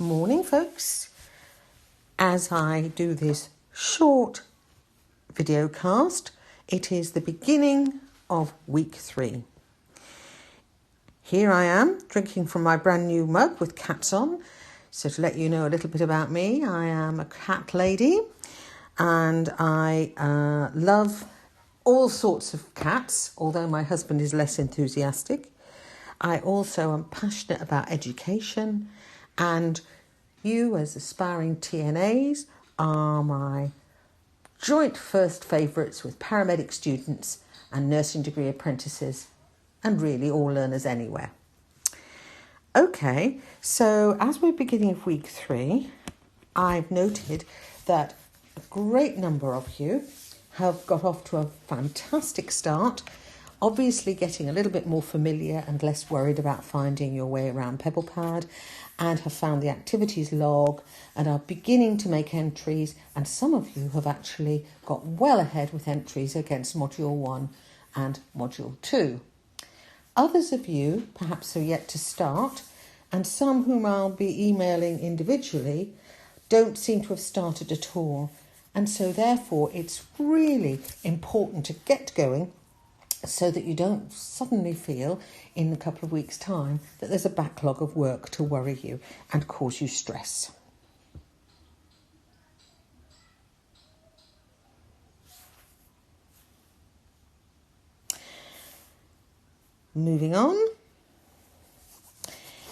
Morning, folks. As I do this short video cast, it is the beginning of week 3. Here I am drinking from my brand new mug with cats on. So to let you know a little bit about me, I am a cat lady and I love all sorts of cats, although my husband is less enthusiastic. I also am passionate about education, and you as aspiring TNAs are my joint first favourites with paramedic students and nursing degree apprentices, and really all learners anywhere. Okay, so as we're beginning of week 3, I've noted that a great number of you have got off to a fantastic start, obviously getting a little bit more familiar and less worried about finding your way around Pebblepad, and have found the activities log and are beginning to make entries, and some of you have actually got well ahead with entries against Module 1 and Module 2. Others of you perhaps are yet to start, and some whom I'll be emailing individually don't seem to have started at all, and so therefore it's really important to get going so that you don't suddenly feel in a couple of weeks' time that there's a backlog of work to worry you and cause you stress. Moving on.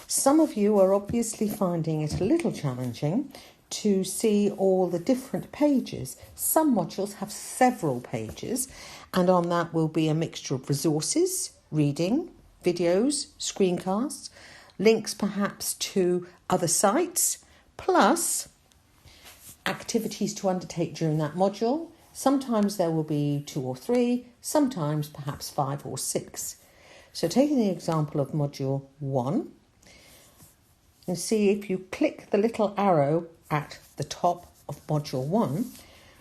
Some of you are obviously finding it a little challenging to see all the different pages. Some modules have several pages, and on that will be a mixture of resources, reading, videos, screencasts, links perhaps to other sites, plus activities to undertake during that module. Sometimes there will be 2 or 3, sometimes perhaps 5 or 6. So taking the example of Module 1, you see if you click the little arrow at the top of Module 1,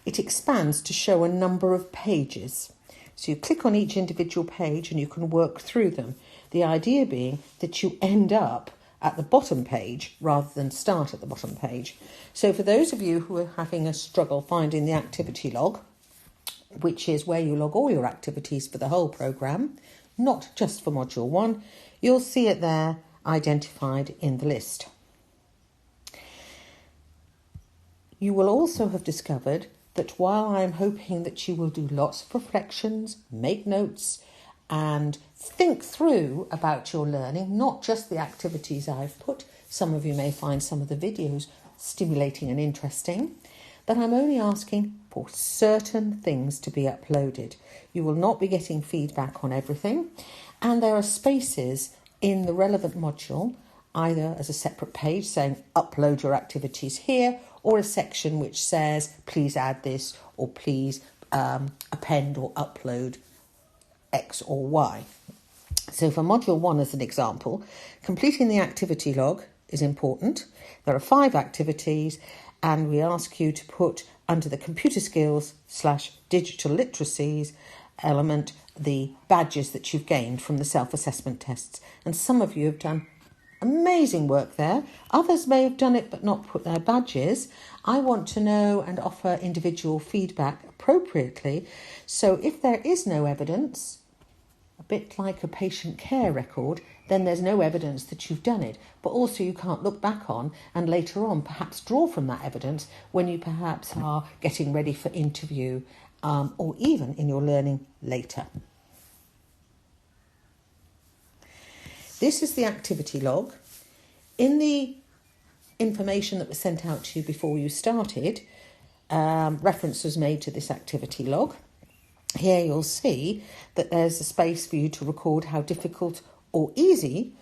it expands to show a number of pages. So you click on each individual page and you can work through them. The idea being that you end up at the bottom page rather than start at the bottom page. So for those of you who are having a struggle finding the activity log, which is where you log all your activities for the whole programme, not just for Module 1, you'll see it there identified in the list. You will also have discovered that while I'm hoping that you will do lots of reflections, make notes, and think through about your learning, not just the activities I've put, some of you may find some of the videos stimulating and interesting, that I'm only asking for certain things to be uploaded. You will not be getting feedback on everything, and there are spaces in the relevant module, either as a separate page saying upload your activities here, or a section which says please add this, or please append or upload X or Y. So for Module 1 as an example, completing the activity log is important. There are 5 activities, and we ask you to put under the computer skills / digital literacies element the badges that you've gained from the self-assessment tests. And some of you have done amazing work there. Others may have done it but not put their badges. I want to know and offer individual feedback appropriately. So if there is no evidence, a bit like a patient care record, then there's no evidence that you've done it. But also you can't look back on and later on perhaps draw from that evidence when you perhaps are getting ready for interview or even in your learning later. This is the activity log. In the information that was sent out to you before you started, reference was made to this activity log. Here you'll see that there's a space for you to record how difficult or easy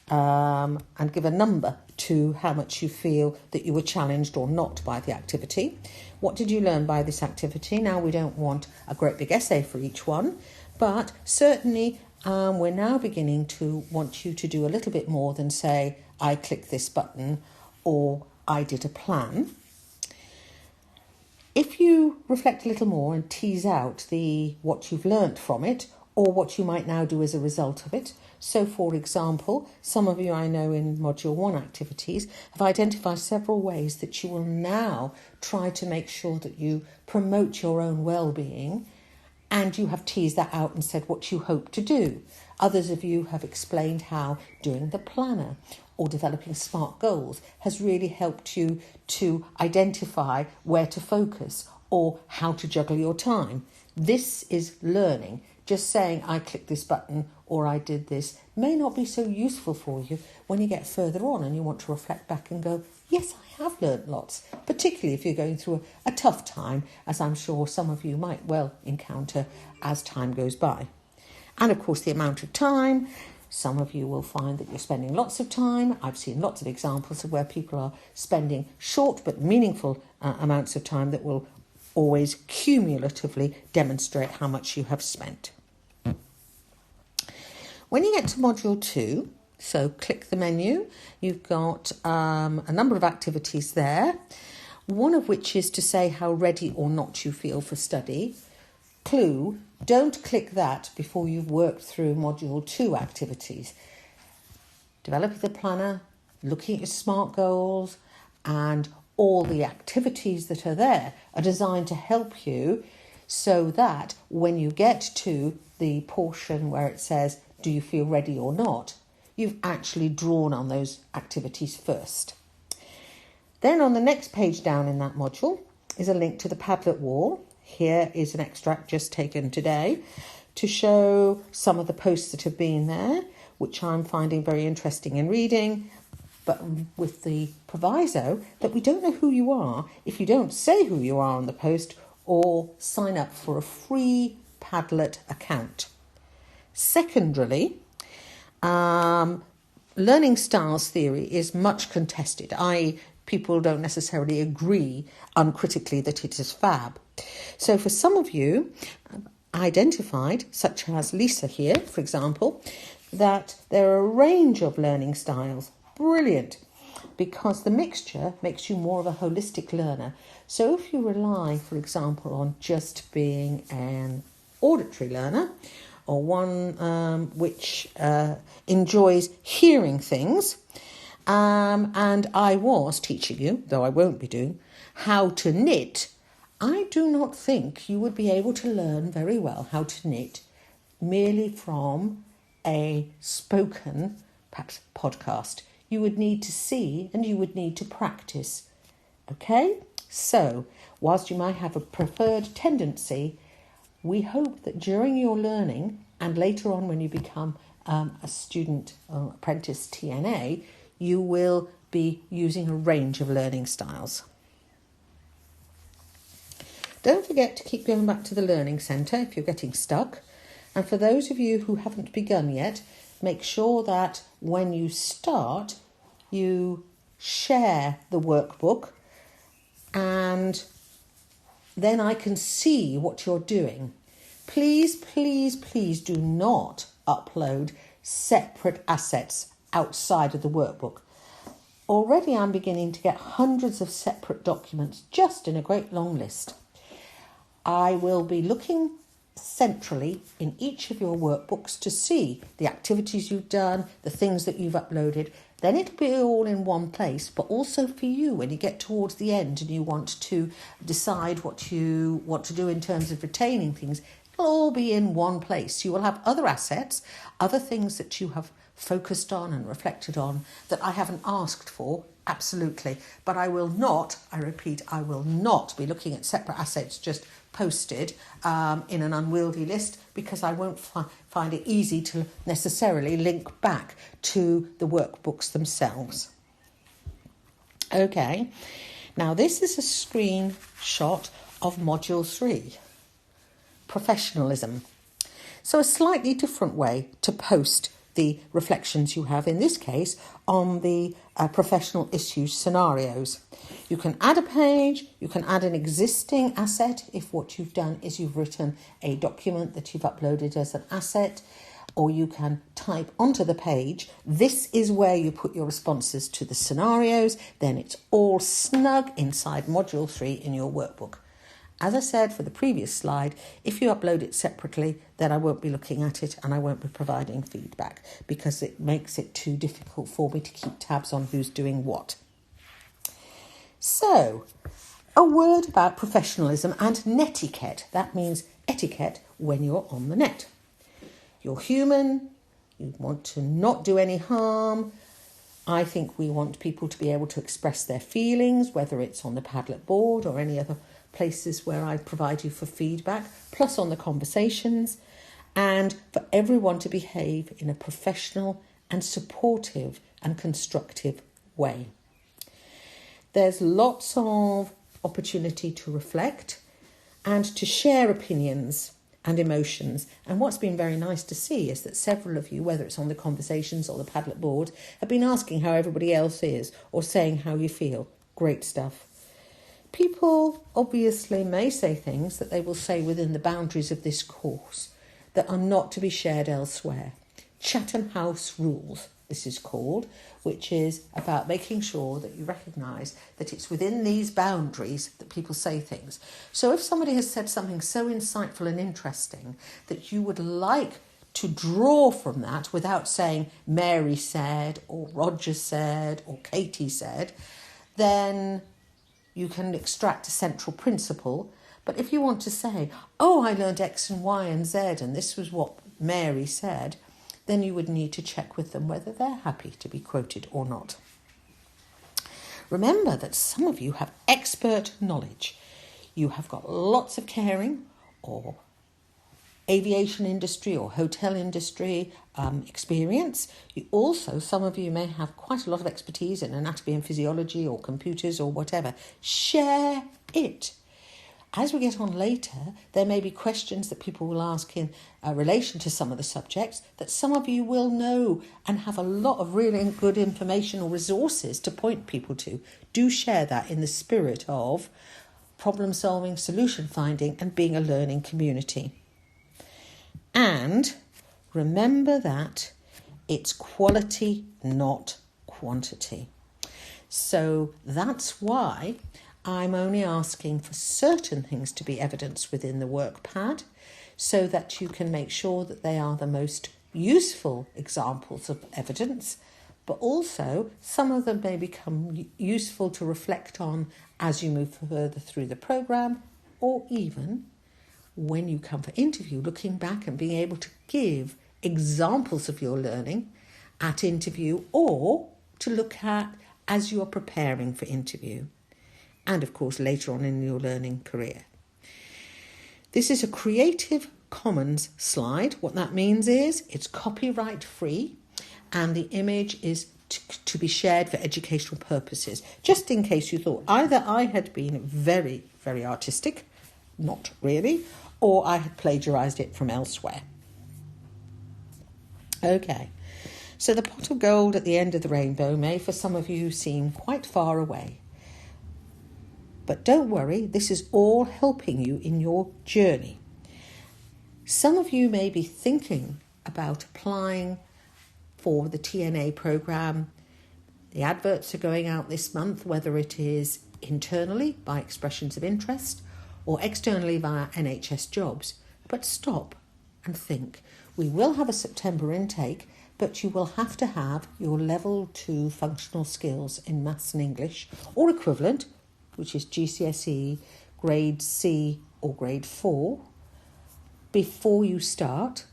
and give a number to how much you feel that you were challenged or not by the activity. What did you learn by this activity? Now, we don't want a great big essay for each one, but certainly we're now beginning to want you to do a little bit more than say, I clicked this button or I did a plan. If you reflect a little more and tease out what you've learnt from it, or what you might now do as a result of it. So, for example, some of you I know in Module 1 activities have identified several ways that you will now try to make sure that you promote your own well-being, and you have teased that out and said what you hope to do. Others of you have explained how doing the planner or developing SMART goals has really helped you to identify where to focus or how to juggle your time. This is learning. Just saying I clicked this button or I did this may not be so useful for you when you get further on and you want to reflect back and go, yes, I have learnt lots, particularly if you're going through a tough time, as I'm sure some of you might well encounter as time goes by. And of course, the amount of time. Some of you will find that you're spending lots of time. I've seen lots of examples of where people are spending short but meaningful amounts of time that will always cumulatively demonstrate how much you have spent. When you get to Module 2, so click the menu, you've got a number of activities there, one of which is to say how ready or not you feel for study. Clue, don't click that before you've worked through Module 2 activities. Developing the planner, looking at your SMART goals, and all the activities that are there are designed to help you so that when you get to the portion where it says, do you feel ready or not, you've actually drawn on those activities first. Then on the next page down in that module is a link to the Padlet wall. Here is an extract just taken today to show some of the posts that have been there, which I'm finding very interesting in reading, but with the proviso that we don't know who you are if you don't say who you are on the post or sign up for a free Padlet account. Secondarily, learning styles theory is much contested. People don't necessarily agree uncritically that it is fab. So for some of you, identified, such as Lisa here, for example, that there are a range of learning styles. Brilliant, because the mixture makes you more of a holistic learner. So if you rely, for example, on just being an auditory learner, or one which enjoys hearing things, and I was teaching you, though I won't be doing, how to knit, I do not think you would be able to learn very well how to knit merely from a spoken, perhaps, podcast. You would need to see and you would need to practice. Okay? So, whilst you might have a preferred tendency, we hope that during your learning and later on when you become a student or apprentice TNA, you will be using a range of learning styles. Don't forget to keep going back to the Learning Centre if you're getting stuck. And for those of you who haven't begun yet, make sure that when you start, you share the workbook and then I can see what you're doing. Please, please, please do not upload separate assets outside of the workbook. Already I'm beginning to get hundreds of separate documents just in a great long list. I will be looking centrally in each of your workbooks to see the activities you've done, the things that you've uploaded. Then it'll be all in one place, but also for you when you get towards the end and you want to decide what you want to do in terms of retaining things, it'll all be in one place. You will have other assets, other things that you have focused on and reflected on that I haven't asked for, absolutely. But I will not, I repeat, I will not be looking at separate assets just posted in an unwieldy list because I won't find it easy to necessarily link back to the workbooks themselves. Okay, now this is a screenshot of Module 3, Professionalism. So a slightly different way to post the reflections you have, in this case, on the professional issues scenarios. You can add a page, you can add an existing asset if what you've done is you've written a document that you've uploaded as an asset, or you can type onto the page. This is where you put your responses to the scenarios, then it's all snug inside Module 3 in your workbook. As I said for the previous slide, if you upload it separately, then I won't be looking at it and I won't be providing feedback because it makes it too difficult for me to keep tabs on who's doing what. So, a word about professionalism and netiquette. That means etiquette when you're on the net. You're human, you want to not do any harm. I think we want people to be able to express their feelings, whether it's on the Padlet board or any other places where I provide you for feedback, plus on the conversations, and for everyone to behave in a professional and supportive and constructive way. There's lots of opportunity to reflect and to share opinions and emotions. And what's been very nice to see is that several of you, whether it's on the conversations or the Padlet board, have been asking how everybody else is or saying how you feel. Great stuff. People obviously may say things that they will say within the boundaries of this course that are not to be shared elsewhere. Chatham House rules, this is called, which is about making sure that you recognise that it's within these boundaries that people say things. So if somebody has said something so insightful and interesting that you would like to draw from that without saying Mary said or Roger said or Katie said, then you can extract a central principle. But if you want to say, oh, I learned X and Y and Z and this was what Mary said, then you would need to check with them whether they're happy to be quoted or not. Remember that some of you have expert knowledge. You have got lots of caring or aviation industry or hotel industry experience. You also, some of you may have quite a lot of expertise in anatomy and physiology or computers or whatever. Share it. As we get on later, there may be questions that people will ask in relation to some of the subjects that some of you will know and have a lot of really good information or resources to point people to. Do share that in the spirit of problem solving, solution finding, and being a learning community. And remember that it's quality, not quantity. So that's why I'm only asking for certain things to be evidenced within the work pad so that you can make sure that they are the most useful examples of evidence, but also some of them may become useful to reflect on as you move further through the programme, or even when you come for interview, looking back and being able to give examples of your learning at interview or to look at as you are preparing for interview. And of course later on in your learning career. This is a Creative Commons slide. What that means is it's copyright free and the image is to be shared for educational purposes. Just in case you thought either I had been very, very artistic, not really, or I had plagiarised it from elsewhere. Okay, so the pot of gold at the end of the rainbow may for some of you seem quite far away. But don't worry, this is all helping you in your journey. Some of you may be thinking about applying for the TNA programme. The adverts are going out this month, whether it is internally by expressions of interest or externally via NHS jobs. But stop and think. We will have a September intake, but you will have to have your level 2 functional skills in maths and English or equivalent, which is GCSE, grade C or grade 4, before you start.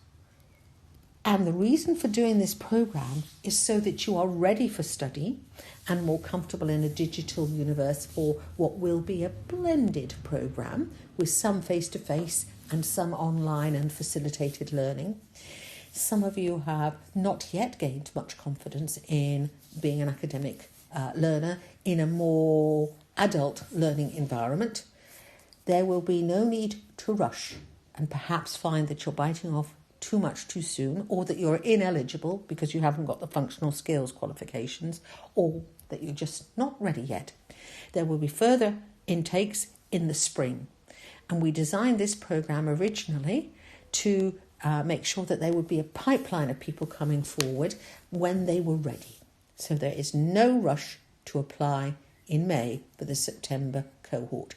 And the reason for doing this programme is so that you are ready for study and more comfortable in a digital universe for what will be a blended programme with some face-to-face and some online and facilitated learning. Some of you have not yet gained much confidence in being an academic learner in a more adult learning environment. There will be no need to rush and perhaps find that you're biting off too much too soon, or that you're ineligible because you haven't got the functional skills qualifications, or that you're just not ready yet. There will be further intakes in the spring, and we designed this programme originally to make sure that there would be a pipeline of people coming forward when they were ready. So there is no rush to apply in May for the September cohort.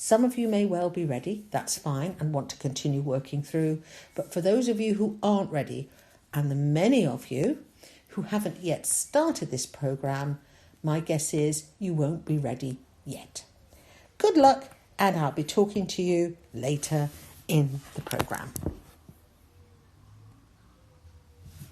Some of you may well be ready, that's fine, and want to continue working through. But for those of you who aren't ready, and the many of you who haven't yet started this programme, my guess is you won't be ready yet. Good luck, and I'll be talking to you later in the programme.